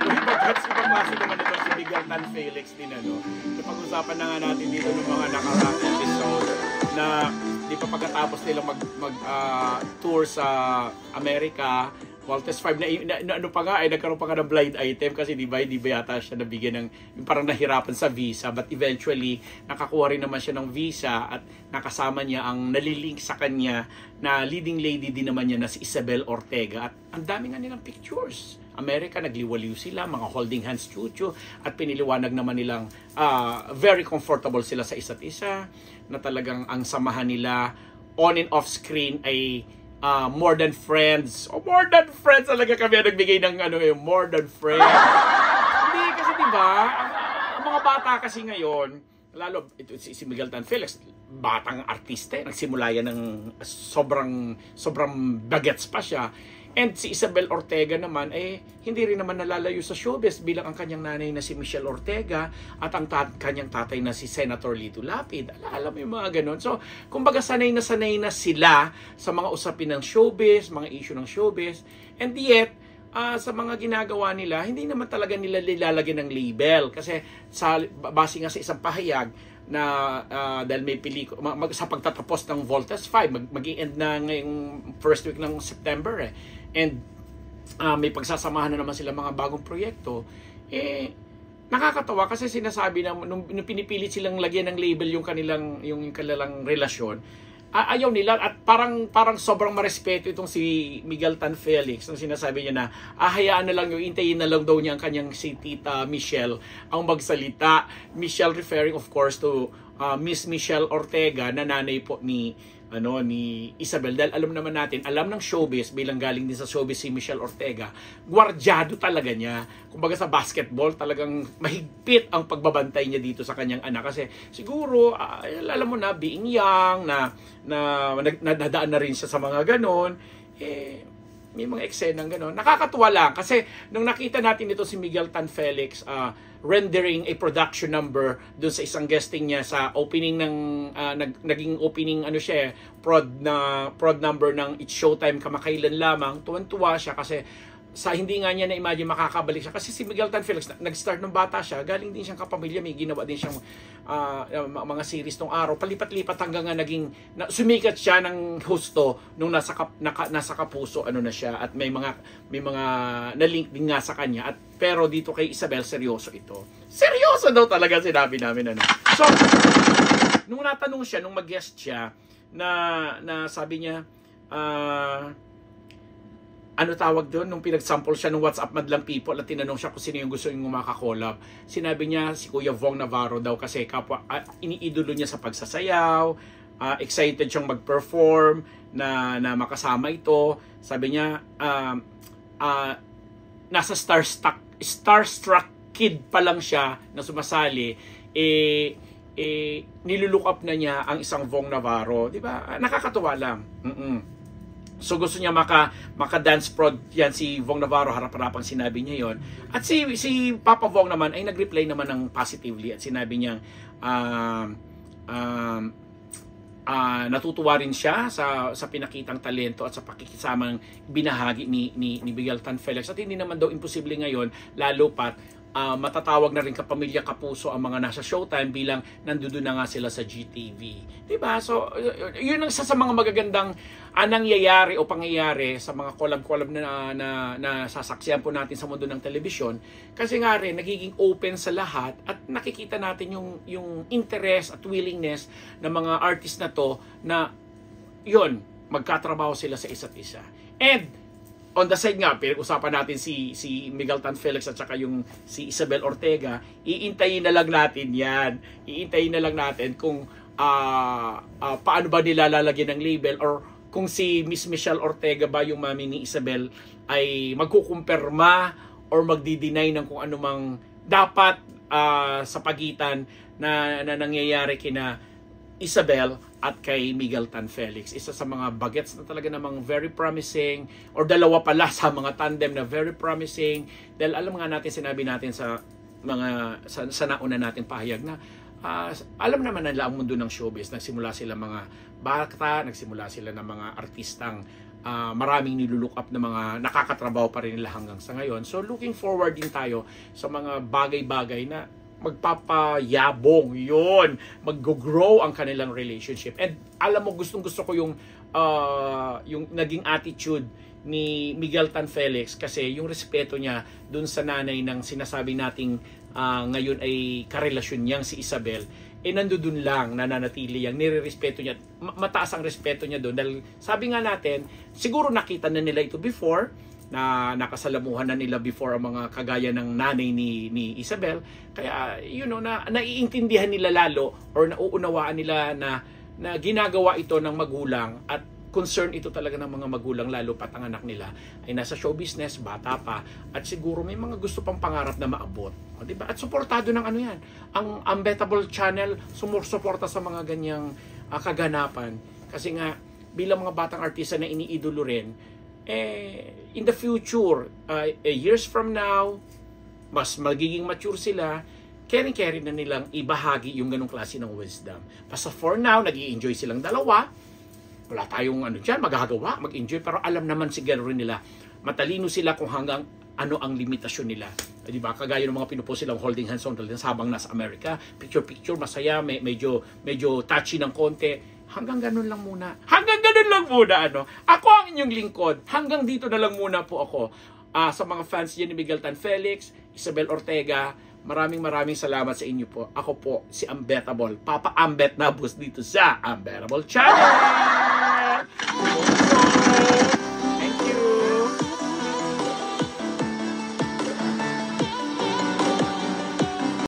Ipapasok naman ito si Miguel Tan Felix din, ano. Napag-usapan na nga natin dito ng mga nakaraang episode na di pa pagkatapos nilang tour sa Amerika, Voltes 5 na ano pa nga ay nagkaroon pa nga ng blind item kasi di ba yata siya nabigyan ng yung parang nahirapan sa visa, but eventually nakakuha rin naman siya ng visa at nakasama niya ang nalilink sa kanya na leading lady din naman niya na si Isabel Ortega, at ang dami nga nilang pictures. Amerika, nagliwaliw sila, mga holding hands chuchu, at piniliwanag naman nilang very comfortable sila sa isa't isa, na talagang ang samahan nila on and off screen ay more than friends. O more than friends talaga kami ang nagbigay ng more than friends. Hindi kasi diba, ang mga bata kasi ngayon, lalo ito si Miguel Tan Felix, batang artista, nagsimula yan ng sobrang bagets pa siya. And si Isabel Ortega naman hindi rin naman nalalayo sa showbiz bilang ang kanyang nanay na si Michelle Ortega at ang kanyang tatay na si Senator Lito Lapid. Alam mo yung mga ganun. So, kumbaga sanay na sila sa mga usapin ng showbiz, mga issue ng showbiz. And yet, sa mga ginagawa nila, hindi naman talaga nila nilalagyan ng label. Kasi base nga sa isang pahayag na dahil may sa pagtatapos ng Voltes 5, mag-i-end na ngayong first week ng September and may pagsasamahan na naman sila mga bagong proyekto, nakakatawa kasi sinasabi na nung pinipilit silang lagyan ng label yung kanilang relasyon, ayaw nila, at parang sobrang marespeto itong si Miguel Tan Felix nung sinasabi niya na hayaan na lang intayin na lang daw niya ang kanyang si Tita Michelle ang magsalita. Michelle referring of course to Miss Michelle Ortega, na nanay po ni Isabel. Dahil alam ng showbiz, bilang galing din sa showbiz si Michelle Ortega, gwardyado talaga niya. Kumbaga sa basketball, talagang mahigpit ang pagbabantay niya dito sa kanyang anak. Kasi siguro, alam mo na, being young, na nadadaan na rin siya sa mga ganon, may mga eksenang gano'n. Nakakatuwa lang kasi nung nakita natin ito si Miguel Tan Felix rendering a production number dun sa isang guesting niya sa opening ng naging opening prod number ng It's Showtime kamakailan lamang, tuwan-tuwa siya kasi sa hindi nga niya na-imagine makakabalik siya. Kasi si Miguel Tan Felix, nag-start nung bata siya, galing din siyang kapamilya, may ginawa din siyang mga series nung araw. Palipat-lipat hanggang nga sumikat siya ng husto nung nasa Kapuso, na siya. At may mga na-link din nga sa kanya. Pero dito kay Isabel, seryoso ito. Seryoso daw talaga sinabi namin. So, nung natanong siya, nung mag-guest siya, na sabi niya, tawag doon, nung pinag-sample siya ng WhatsApp Madlang People at tinanong siya kung sino yung gusto yung makakolab. Sinabi niya si Kuya Vong Navarro daw kasi kapwa iniidolo niya sa pagsasayaw, excited siyang mag-perform na makasama ito. Sabi niya nasa starstruck kid pa lang siya na sumasali, nilulook up na niya ang isang Vong Navarro, di ba? Nakakatuwa lang. So gusto niya maka-dance prod yan si Vong Navarro, harap-harapang sinabi niya yon. At si Papa Vong naman ay nag-reply naman ng positively at sinabi niya natutuwa rin siya sa pinakitang talento at sa pakikisamang binahagi ni Miguel Tan Felix. At hindi naman daw imposible ngayon, lalo pat matatawag na rin kapamilya Kapuso ang mga nasa Showtime bilang nandoon na nga sila sa GTV. Diba? So, yun ang isa sa mga magagandang nangyayari o pangyayari sa mga collab-collab na sasaksiyan po natin sa mundo ng telebisyon. Kasi nga rin, nagiging open sa lahat at nakikita natin yung interest at willingness ng mga artist na to na yun, magkatrabaho sila sa isa't isa. And on the side nga, pinag-usapan natin si Miguel Tan Felix at saka yung si Isabel Ortega, iintayin na lang natin yan. Iintayin na lang natin kung paano ba nila lalagyan ng label, or kung si Miss Michelle Ortega ba yung mami ni Isabel ay magkukumpirma or magdi-deny ng kung anumang dapat sa pagitan na nangyayari kina Isabel at kay Miguel Tan Felix. Isa sa mga bagets na talaga namang very promising, or dalawa pala sa mga tandem na very promising, dahil alam nga natin, sinabi natin sa nauna natin pahayag na alam naman nila ang mundo ng showbiz. Nagsimula sila mga bata, nagsimula sila ng mga artistang maraming nilulook up na mga nakakatrabaho pa rin nila hanggang sa ngayon. So looking forward din tayo sa mga bagay-bagay na magpapayabong yun, mag-grow ang kanilang relationship. And alam mo, gustong-gusto ko yung naging attitude ni Miguel Tan Felix, kasi yung respeto niya dun sa nanay ng sinasabi nating ngayon ay karelasyon niyang si Isabel, nandoon lang, nananatili yang nire-respeto niya. Mataas ang respeto niya doon. Dahil sabi nga natin, siguro nakita na nila ito before, na nakasalamuhan na nila before ang mga kagaya ng nanay ni Isabel. Kaya, na naiintindihan nila lalo or nauunawaan nila na ginagawa ito ng magulang at concern ito talaga ng mga magulang, lalo pat ang anak nila ay nasa show business, bata pa, at siguro may mga gusto pang pangarap na maabot. O, diba? At suportado ng yan. Ang Unbettable Channel sumusuporta sa mga ganyang kaganapan. Kasi nga, bilang mga batang artista na iniidolo rin, in the future, years from now, mas magiging mature sila, carry na nilang ibahagi yung ganong klase ng wisdom. Basta for now, nag-i-enjoy silang dalawa. Wala tayong dyan, magagawa, mag-enjoy. Pero alam naman siguro nila, matalino sila kung hanggang ano ang limitasyon nila. Diba? Kagaya ng mga pinupost silang holding hands on habang nasa Amerika. Picture, masaya, medyo touchy ng konti. Hanggang ganun lang muna. Hanggang ganun lang muna. Ako ang inyong lingkod. Hanggang dito na lang muna po ako. Sa mga fans dyan ni Miguel Tan Felix, Isabel Ortega, maraming salamat sa inyo po. Ako po, si Unbettable. Papa Ambet Nabus dito sa Unbettable Channel!